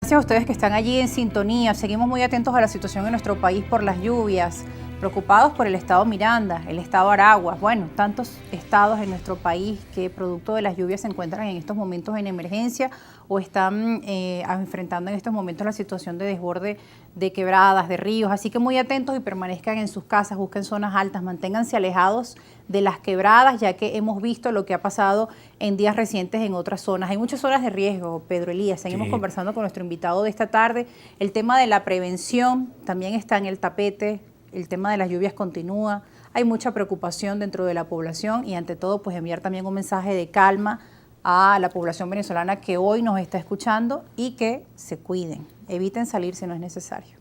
Gracias a ustedes que están allí en sintonía. Seguimos muy atentos a la situación en nuestro país por las lluvias, preocupados por el estado Miranda, el estado Araguas, bueno, tantos estados en nuestro país que producto de las lluvias se encuentran en estos momentos en emergencia o están enfrentando en estos momentos la situación de desborde de quebradas, de ríos. Así que muy atentos y permanezcan en sus casas, busquen zonas altas, manténganse alejados de las quebradas, ya que hemos visto lo que ha pasado en días recientes en otras zonas. Hay muchas zonas de riesgo, Pedro Elías. Seguimos conversando con nuestro invitado de esta tarde. El tema de la prevención también está en el tapete. El tema de las lluvias continúa, hay mucha preocupación dentro de la población y ante todo pues enviar también un mensaje de calma a la población venezolana que hoy nos está escuchando y que se cuiden, eviten salir si no es necesario.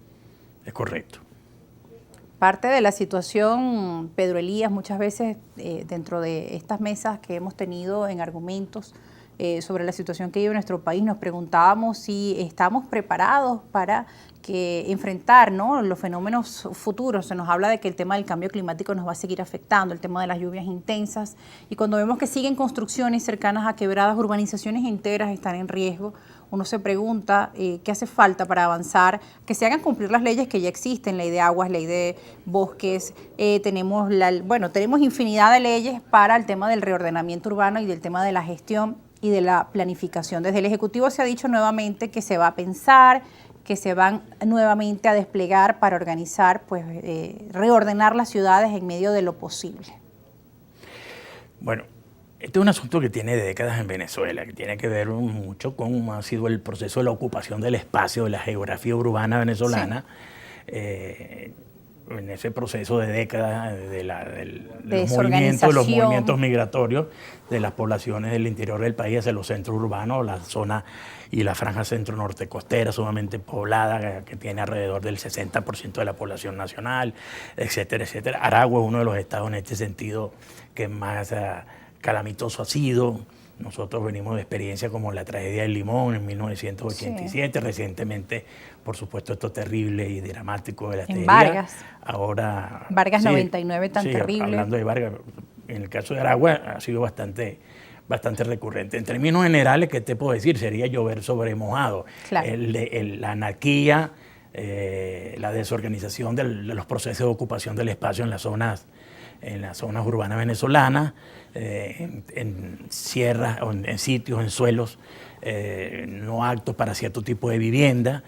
Es correcto. Parte de la situación, Pedro Elías, muchas veces dentro de estas mesas que hemos tenido en argumentos sobre la situación que vive nuestro país, nos preguntábamos si estamos preparados para enfrentar, ¿no?, los fenómenos futuros. Se nos habla de que el tema del cambio climático nos va a seguir afectando, el tema de las lluvias intensas, y cuando vemos que siguen construcciones cercanas a quebradas, urbanizaciones enteras están en riesgo, uno se pregunta qué hace falta para avanzar, que se hagan cumplir las leyes que ya existen, ley de aguas, ley de bosques, tenemos infinidad de leyes para el tema del reordenamiento urbano y del tema de la gestión y de la planificación. Desde el Ejecutivo se ha dicho nuevamente que se va a pensar, que se van nuevamente a desplegar para organizar, reordenar las ciudades en medio de lo posible. Bueno, este es un asunto que tiene décadas en Venezuela, que tiene que ver mucho con cómo ha sido el proceso de la ocupación del espacio, de la geografía urbana venezolana. Sí. En ese proceso de décadas de los movimientos migratorios de las poblaciones del interior del país hacia los centros urbanos, la zona y la franja centro-norte costera sumamente poblada, que tiene alrededor del 60% de la población nacional, etcétera, etcétera. Aragua es uno de los estados en este sentido que más calamitoso ha sido. Nosotros venimos de experiencias como la tragedia del Limón en 1987, sí. Recientemente, por supuesto, esto terrible y dramático de la tragedia. Vargas. Ahora, Vargas sí, 99, tan terrible. Hablando de Vargas, en el caso de Aragua ha sido bastante recurrente. En términos generales, ¿qué te puedo decir? Sería llover sobre mojado. Claro. La anarquía, la desorganización de los procesos de ocupación del espacio en las zonas urbanas venezolanas, en sierras, en sitios, en suelos no aptos para cierto tipo de vivienda,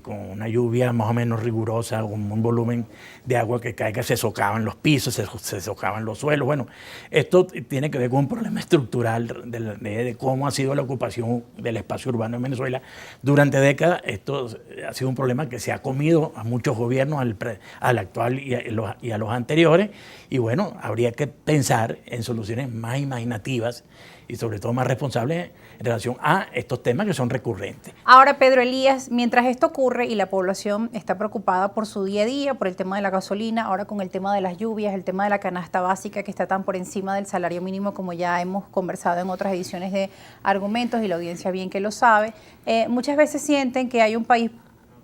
con una lluvia más o menos rigurosa, con un volumen de agua que caiga, se socavan los pisos, se socavan los suelos. Bueno, esto tiene que ver con un problema estructural de cómo ha sido la ocupación del espacio urbano en Venezuela. Durante décadas esto ha sido un problema que se ha comido a muchos gobiernos, al actual y a los anteriores, y bueno, habría que pensar en soluciones más imaginativas y sobre todo más responsables en relación a estos temas que son recurrentes. Ahora, Pedro Elías, mientras esto ocurre y la población está preocupada por su día a día, por el tema de la gasolina, ahora con el tema de las lluvias, el tema de la canasta básica que está tan por encima del salario mínimo, como ya hemos conversado en otras ediciones de Argumentos y la audiencia bien que lo sabe, muchas veces sienten que hay un país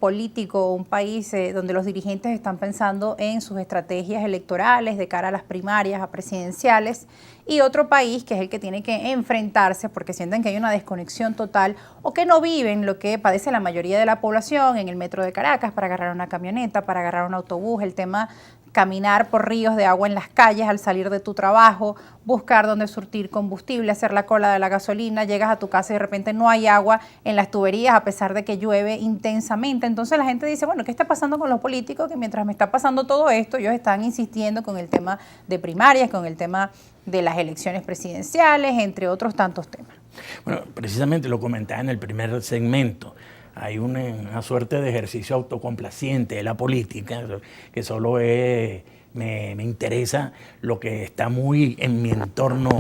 político, un país donde los dirigentes están pensando en sus estrategias electorales de cara a las primarias, a presidenciales, y otro país que es el que tiene que enfrentarse porque sienten que hay una desconexión total o que no viven lo que padece la mayoría de la población en el metro de Caracas para agarrar una camioneta, para agarrar un autobús, el tema caminar por ríos de agua en las calles al salir de tu trabajo, buscar dónde surtir combustible, hacer la cola de la gasolina, llegas a tu casa y de repente no hay agua en las tuberías a pesar de que llueve intensamente. Entonces la gente dice, bueno, ¿qué está pasando con los políticos? Que mientras me está pasando todo esto, ellos están insistiendo con el tema de primarias, con el tema de las elecciones presidenciales, entre otros tantos temas. Bueno, precisamente lo comentaba en el primer segmento. Hay una suerte de ejercicio autocomplaciente de la política, que solo me interesa lo que está muy en mi entorno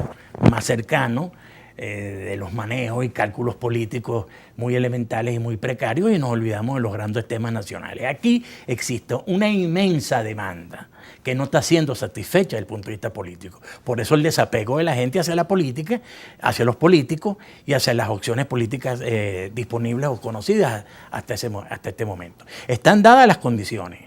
más cercano, de los manejos y cálculos políticos muy elementales y muy precarios, y nos olvidamos de los grandes temas nacionales. Aquí existe una inmensa demanda que no está siendo satisfecha desde el punto de vista político. Por eso el desapego de la gente hacia la política, hacia los políticos y hacia las opciones políticas disponibles o conocidas hasta este momento. Están dadas las condiciones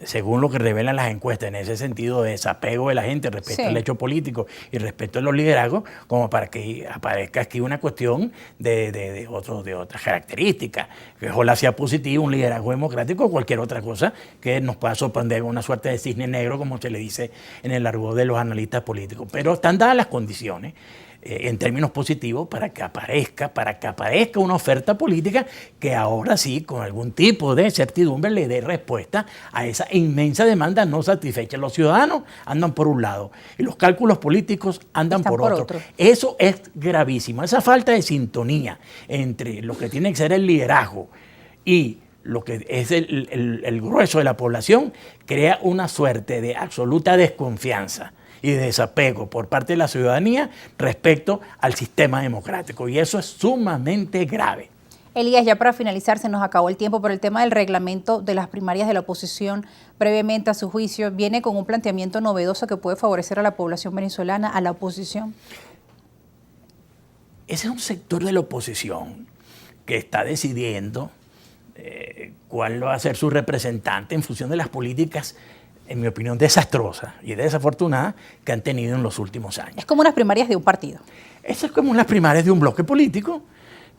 según lo que revelan las encuestas, en ese sentido de desapego de la gente respecto al hecho político y respecto a los liderazgos, como para que aparezca aquí una cuestión de otras características, que ojalá sea positivo un liderazgo democrático o cualquier otra cosa que nos pueda sorprender con una suerte de cisne negro, como se le dice en el argot de los analistas políticos. Pero están dadas las condiciones en términos positivos para que aparezca una oferta política que ahora sí, con algún tipo de certidumbre, le dé respuesta a esa inmensa demanda no satisfecha. Los ciudadanos andan por un lado y los cálculos políticos andan por otro. Eso es gravísimo. Esa falta de sintonía entre lo que tiene que ser el liderazgo y lo que es el grueso de la población crea una suerte de absoluta desconfianza y de desapego por parte de la ciudadanía respecto al sistema democrático. Y eso es sumamente grave. Elías, ya para finalizar, se nos acabó el tiempo, pero el tema del reglamento de las primarias de la oposición, previamente a su juicio, viene con un planteamiento novedoso que puede favorecer a la población venezolana, a la oposición. Ese es un sector de la oposición que está decidiendo cuál va a ser su representante en función de las políticas, en mi opinión, desastrosas y desafortunadas que han tenido en los últimos años. Es como unas primarias de un partido. Eso es como unas primarias de un bloque político.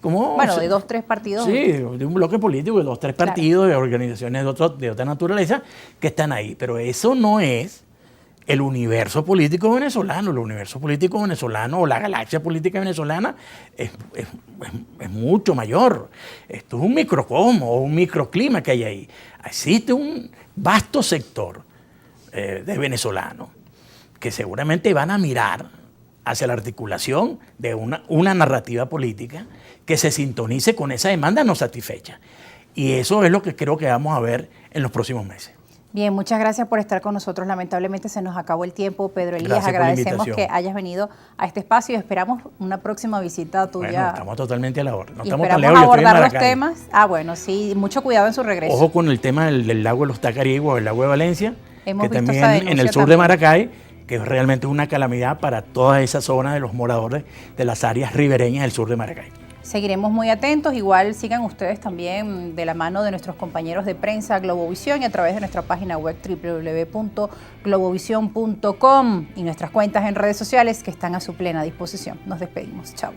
Bueno, de 2 o 3 partidos. Sí, de un bloque político, de 2 o 3 partidos, de organizaciones de otra naturaleza que están ahí. Pero eso no es el universo político venezolano. El universo político venezolano o la galaxia política venezolana es mucho mayor. Esto es un microcosmo o un microclima que hay ahí. Existe un vasto sector de venezolanos que seguramente van a mirar hacia la articulación de una narrativa política que se sintonice con esa demanda no satisfecha. Y eso es lo que creo que vamos a ver en los próximos meses. Bien, muchas gracias por estar con nosotros. Lamentablemente se nos acabó el tiempo, Pedro Elías. Agradecemos que hayas venido a este espacio y esperamos una próxima visita tuya. Bueno, estamos totalmente a la hora. No y estamos esperamos abordar los temas. Bueno, sí, mucho cuidado en su regreso. Ojo con el tema del lago de los Tacarigua, el lago de Valencia, Hemos que visto también en el sur de Maracay, que es realmente una calamidad para toda esa zona de los moradores de las áreas ribereñas del sur de Maracay. Seguiremos muy atentos, igual sigan ustedes también de la mano de nuestros compañeros de prensa Globovisión y a través de nuestra página web www.globovision.com y nuestras cuentas en redes sociales que están a su plena disposición. Nos despedimos, chao.